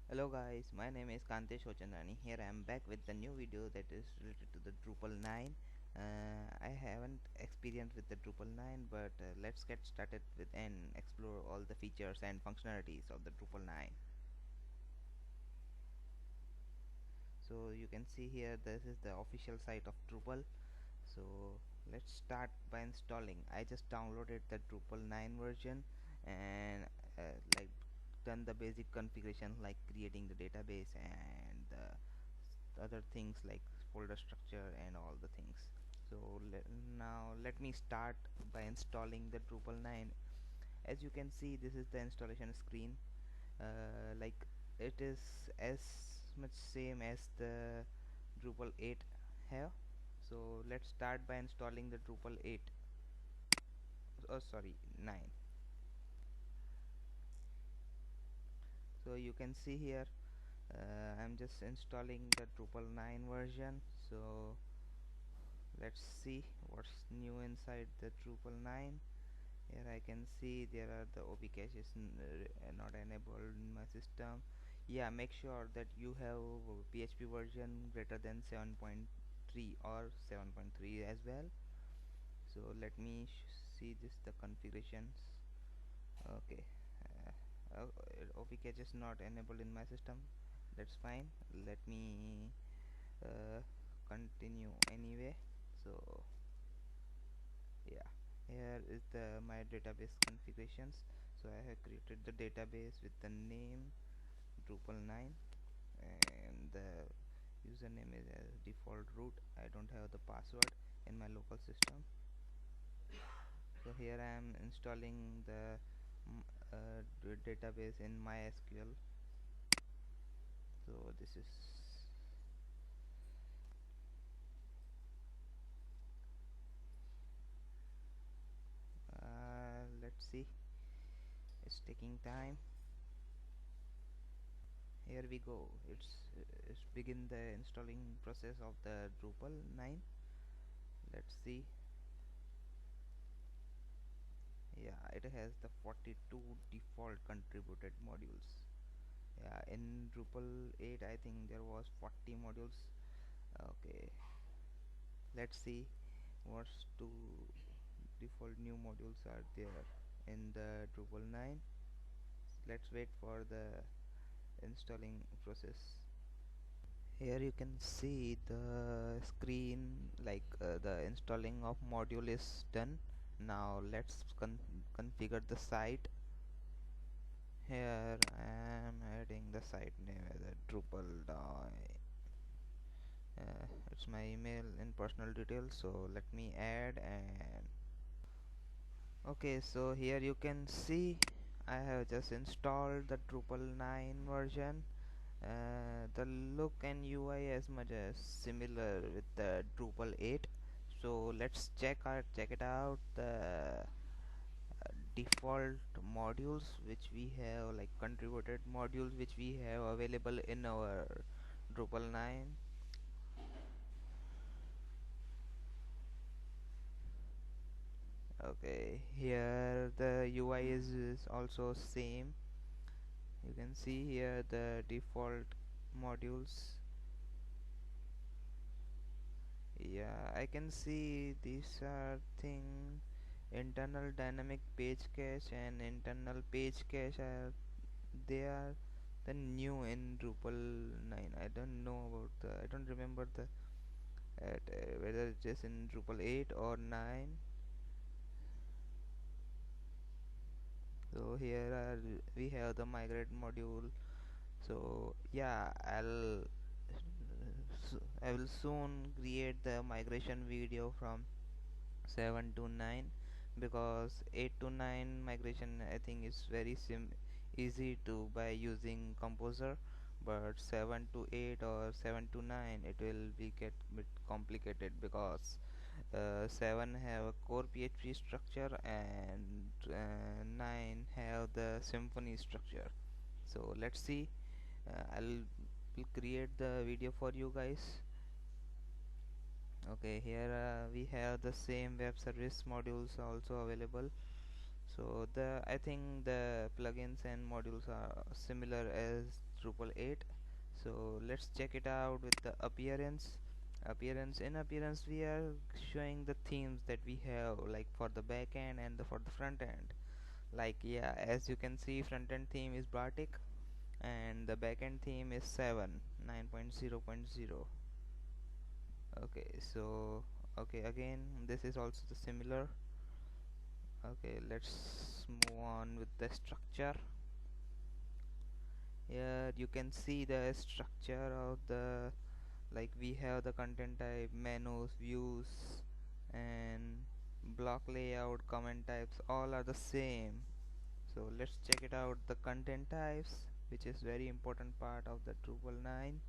Hello guys, my name is Kantesh Ochandani. Here I am back with the new video that is related to the Drupal 9. I haven't experienced with the Drupal 9, but let's get started with and explore all the features and functionalities of the Drupal 9. So you can see here this is the official site of Drupal. So let's start by installing. I just downloaded the Drupal 9 version and like done the basic configuration like creating the database and the other things like folder structure and all the things. So now let me start by installing the Drupal 9. As you can see, this is the installation screen. Like it is as much same as the Drupal 8 have. So let's start by installing the Drupal 8. Oh sorry, 9. So you can see here I'm just installing the Drupal 9 version. So let's see what's new inside the Drupal 9. Here I can see there are the OP caches not enabled in my system. Yeah, make sure that you have PHP version greater than 7.3 or 7.3 as well. So let me see this the configurations. Okay, OP cache is not enabled in my system. That's fine. Let me uh, continue anyway. So yeah, here is the my database configurations. So I have created the database with the name Drupal 9 and the username is as default root. I don't have the password in my local system. So here I am installing the database in MySQL. So this is let's see, it's taking time. Here we go. It's begin the installing process of the Drupal 9. Let's see. Yeah, it has the 42 default contributed modules. Yeah, in Drupal 8 I think there was 40 modules. Okay, let's see what's two default new modules are there in the Drupal 9. Let's wait for the installing process. Here you can see the screen like the installing of module is done. Now let's configure the site. Here I am adding the site name as a Drupal. It's my email in personal details, so let me add. And okay, so here you can see I have just installed the Drupal 9 version. The look and UI as much as similar with the Drupal 8. So let's check it out the default modules which we have, like contributed modules which we have available in our Drupal 9. Okay, here the UI is also same. You can see here the default modules. Yeah, I can see these are thing internal dynamic page cache and internal page cache are they are the new in Drupal 9. I don't know about the I don't remember the whether it is in Drupal 8 or 9. So here are we have the migrate module. So yeah, I will soon create the migration video from 7 to 9, because 8 to 9 migration I think is very easy to by using Composer, but 7 to 8 or 7 to 9 it will be get bit complicated, because 7 have a core PHP structure and 9 have the symphony structure. So let's see. I'll will create the video for you guys. Okay, here we have the same web service modules also available. So the I think the plugins and modules are similar as Drupal 8. So let's check it out with the appearance. We are showing the themes that we have, like for the back end and for the front end. Like, yeah, as you can see, front end theme is Bartik and the back end theme is 7 9.0.0. Okay, so okay, again this is also the similar. Okay, let's move on with the structure. Here you can see the structure of the, like we have the content type, menus, views, and block layout, comment types, all are the same. So let's check it out, the content types, which is very important part of the Drupal 9.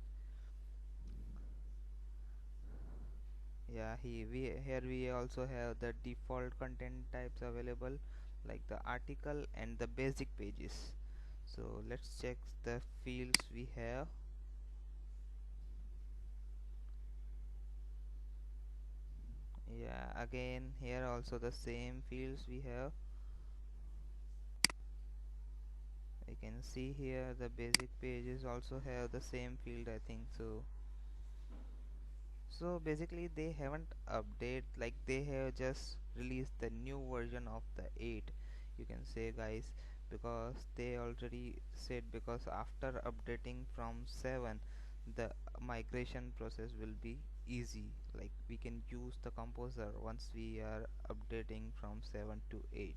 Yeah, here we also have the default content types available, like the article and the basic pages. So let's check the fields we have. Yeah, again here also the same fields we have. You can see here the basic pages also have the same field, I think so. So basically they haven't update, like they have just released the new version of the 8, you can say guys, because they already said, because after updating from 7 the migration process will be easy, like we can use the composer once we are updating from 7 to 8.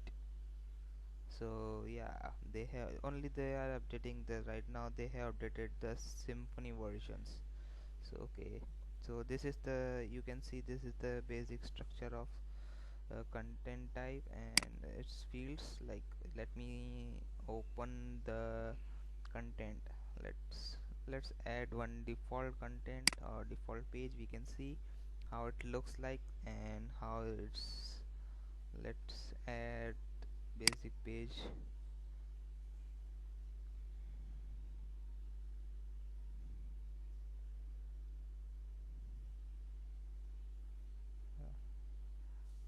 So yeah, they are updating the, right now they have updated the symphony versions. So okay, so this is the, you can see this is the basic structure of content type and its fields. Like let me open the content. Let's add one default content or default page. We can see how it looks like and how it's, let's add basic page.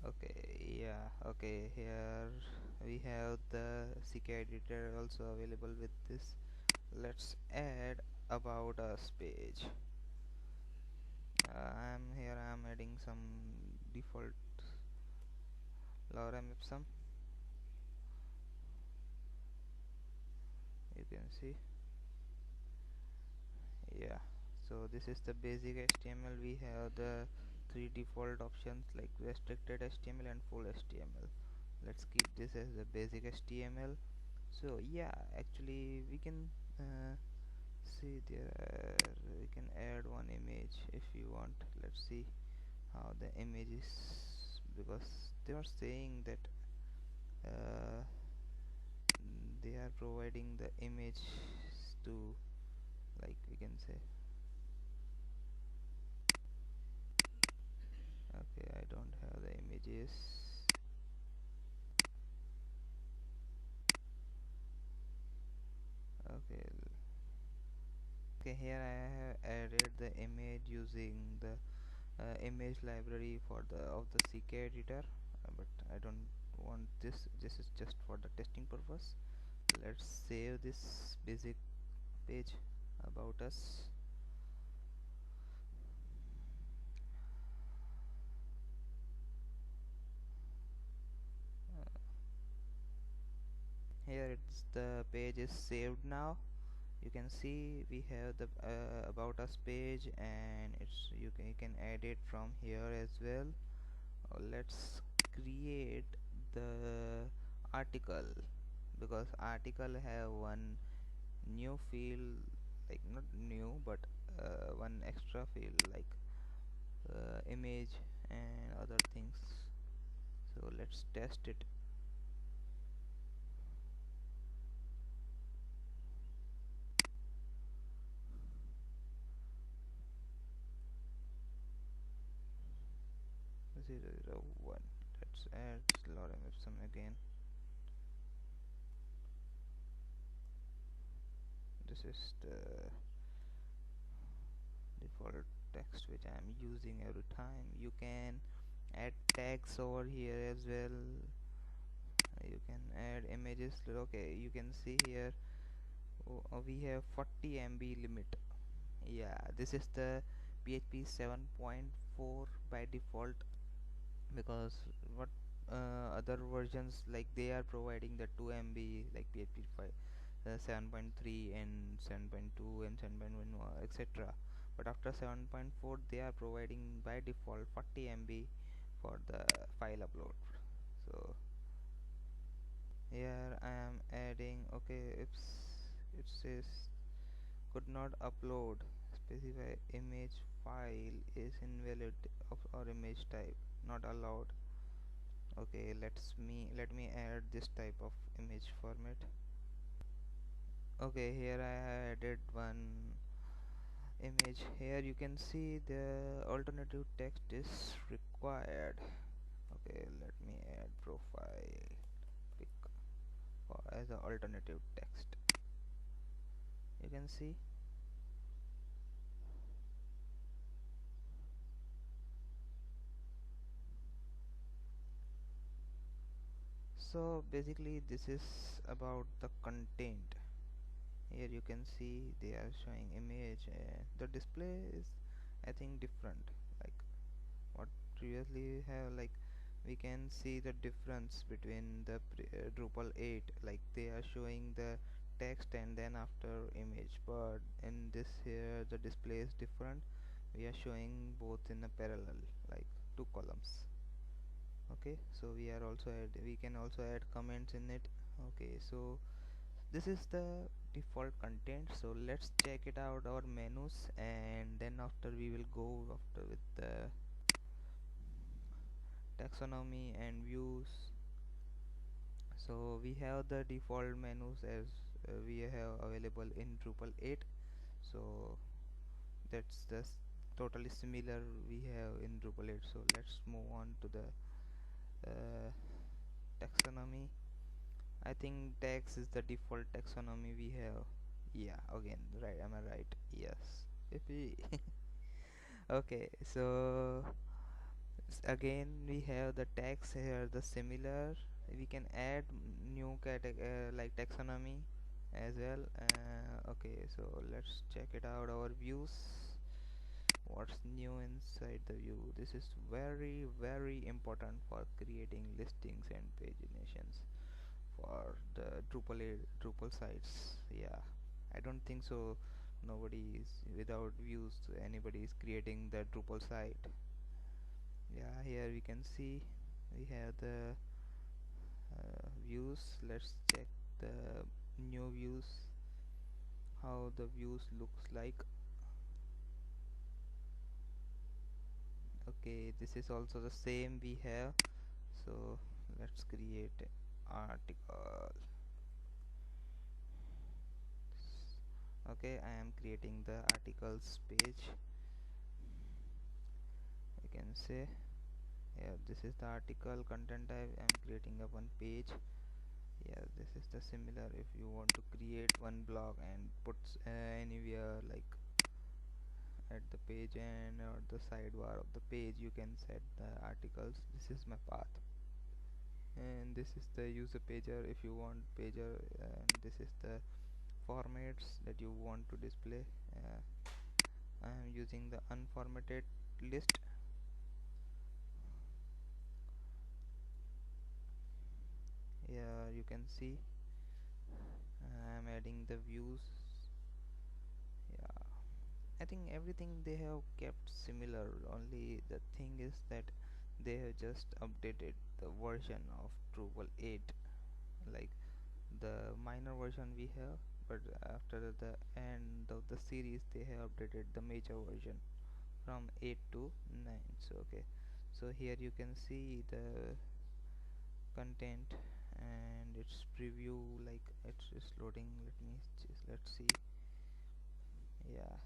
Okay, yeah, okay, here we have the CK editor also available with this. Let's add about us page. I'm adding some default lorem ipsum, you can see. Yeah, so this is the basic HTML. We have the three default options like restricted HTML and full HTML. Let's keep this as the basic HTML. So yeah, actually we can see there, we can add one image if you want. Let's see how the image is, because they are saying that uh, they are providing the image to, like we can say, okay, I don't have the images. Okay, okay, here I have added the image using the image library for the of the CK editor, but I don't want this. This is just for the testing purpose. Let's save this basic page about us. Here it's the page is saved now. You can see we have the about us page, and it's, you can add it from here as well. Let's create the article, because article have one new field, like not new but one extra field, like image and other things. So let's test it. Zero zero one. Let's add lorem ipsum again. This is the default text which I am using every time. You can add tags over here as well. You can add images. Okay, you can see here We have 40 MB limit. Yeah, this is the PHP 7.4 by default, because what other versions, like they are providing the 2 MB like PHP 5, 7.3 and 7.2 and 7.1, etc. But after 7.4 they are providing by default 40 MB for the file upload. So here I am adding, okay, if it says could not upload, specify image file is invalid of or image type not allowed. Okay, let me add this type of image format. Okay, here I added one image. Here you can see the alternative text is required. Okay, let me add profile pic for as an alternative text. You can see. So basically this is about the content. Here you can see they are showing image. The display is, I think, different, like what previously we have. Like we can see the difference between the Drupal 8, like they are showing the text and then after image, but in this here the display is different. We are showing both in a parallel, like two columns. Okay, so we can also add comments in it. Okay, so this is the default content. So let's check it out our menus, and then after we will go after with the taxonomy and views. So we have the default menus as we have available in Drupal 8. So that's just totally similar we have in Drupal 8. So let's move on to the uh, taxonomy. I think tags is the default taxonomy we have. Yeah, again, right, am I right? Yes. If we okay, so again we have the tags here, the similar. We can add new like taxonomy as well. Okay, so let's check it out. Our views, what's new inside the view? This is very very important for creating listings and paginations for the Drupal sites. Yeah, I don't think so. Nobody is without views. Anybody is creating the Drupal site. Yeah, here we can see we have the views. Let's check the new views. How the views looks like. Okay, this is also the same we have. So let's create an article. Okay, I am creating the articles page. You can say, yeah, this is the article content type. I'm creating a one page. Yeah, this is the similar. If you want to create one blog and put anywhere, like at the page and or the sidebar of the page, you can set the articles. This is my path, and this is the user pager if you want pager, and this is the formats that you want to display. I am using the unformatted list. Yeah, you can see I am adding the views. Yeah, I think everything they have kept similar. Only the thing is that they have just updated the version of Drupal 8, like the minor version we have, but after the end of the series they have updated the major version from 8 to 9. So okay, so here you can see the content and its preview, like it's loading. Let's see. Yeah,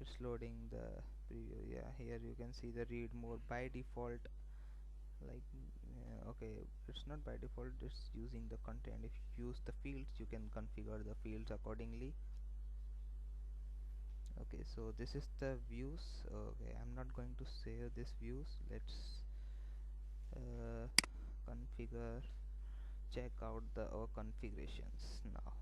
it's loading the preview. Yeah, here you can see the read more by default, like okay, it's not by default, it's using the content. If you use the fields, you can configure the fields accordingly. Okay, so this is the views. Okay, I'm not going to save this views. Let's uh, configure, check out the configurations now.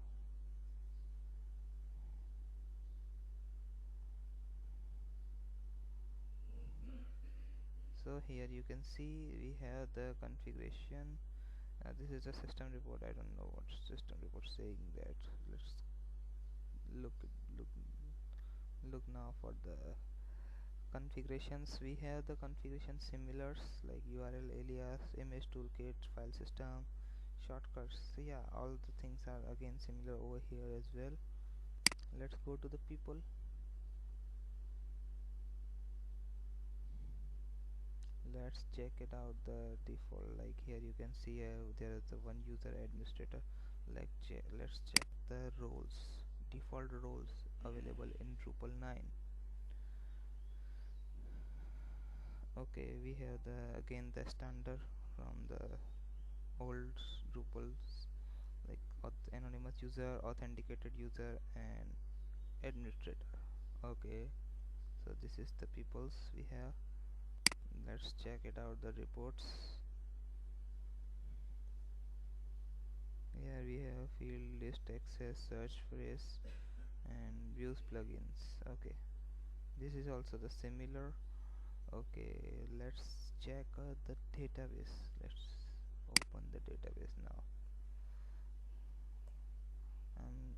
So here you can see we have the configuration. This is a system report. I don't know what system report saying that. Let's look look look now for the configurations. We have the configuration similars like URL alias, image toolkit, file system, shortcuts. So yeah, all the things are again similar over here as well. Let's go to the people. Let's check it out. The default, like here you can see there is the one user administrator. Like let's check the roles, default roles available in Drupal 9. Okay, we have the again the standard from the old Drupals, like anonymous user, authenticated user, and administrator. Okay, so this is the peoples we have. Let's check it out, the reports. Here we have field list access, search phrase, and views plugins. Okay, this is also the similar. Okay, let's check the database. Let's open the database now. I'm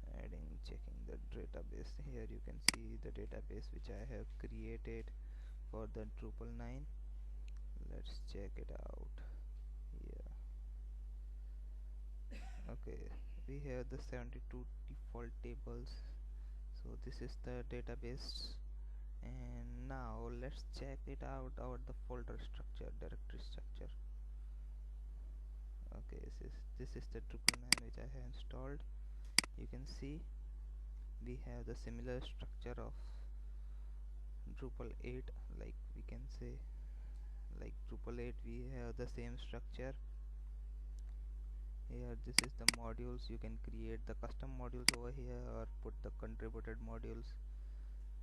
checking the database. Here you can see the database which I have created for the Drupal 9. Let's check it out. Yeah. Okay, we have the 72 default tables. So this is the database, and now let's check it out the folder structure, directory structure. Okay, this is the Drupal 9 which I have installed. You can see we have the similar structure of Drupal 8, like we can say like Drupal 8 we have the same structure. Here this is the modules. You can create the custom modules over here or put the contributed modules,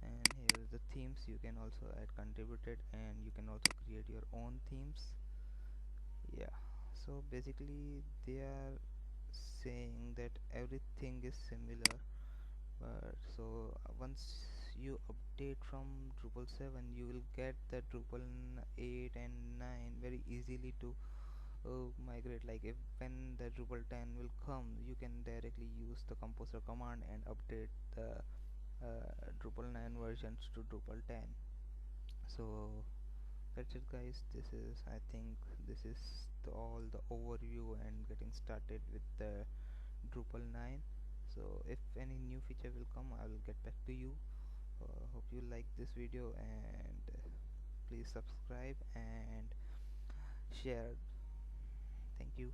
and here is the themes. You can also add contributed, and you can also create your own themes. Yeah, so basically they are saying that everything is similar, but so once you update from Drupal 7 you will get the Drupal 8 and 9 very easily to migrate. Like if when the Drupal 10 will come, you can directly use the composer command and update the Drupal 9 versions to Drupal 10. So that's it guys. This is, I think this is all the overview and getting started with the Drupal 9. So if any new feature will come, I will get back to you. Hope you like this video, and please subscribe and share. Thank you.